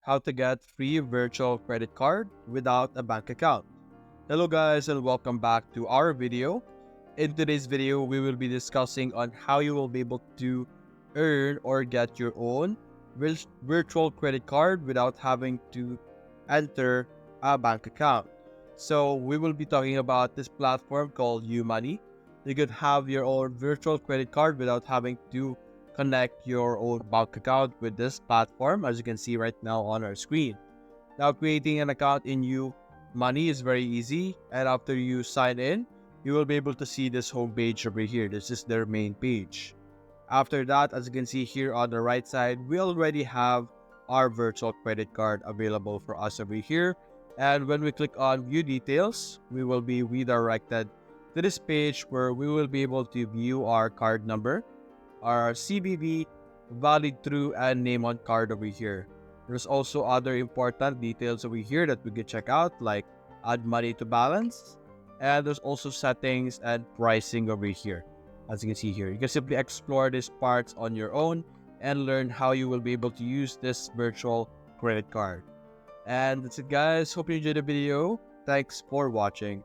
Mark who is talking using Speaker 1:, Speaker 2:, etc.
Speaker 1: how to get free virtual credit card without a bank account. Hello guys and welcome back to our video. In today's video, we will be discussing on how you will be able to earn or get your own virtual credit card without having to enter a bank account. So we will be talking about this platform called UMoney. You could have your own virtual credit card without having to connect your own bank account with this platform, as you can see right now on our screen. Now, creating an account in UMoney is very easy, and after you sign in, you will be able to see this home page over here. This is their main page. After that, as you can see here on the right side, we already have our virtual credit card available for us over here. And when we click on view details, we will be redirected to this page where we will be able to view our card number, our CVV, valid through, and name on card over here. There's also other important details over here that we can check out, like add money to balance, and there's also settings and pricing over here. As you can see here, you can simply explore these parts on your own and learn how you will be able to use this virtual credit card. And that's it guys, hope you enjoyed the video. Thanks for watching.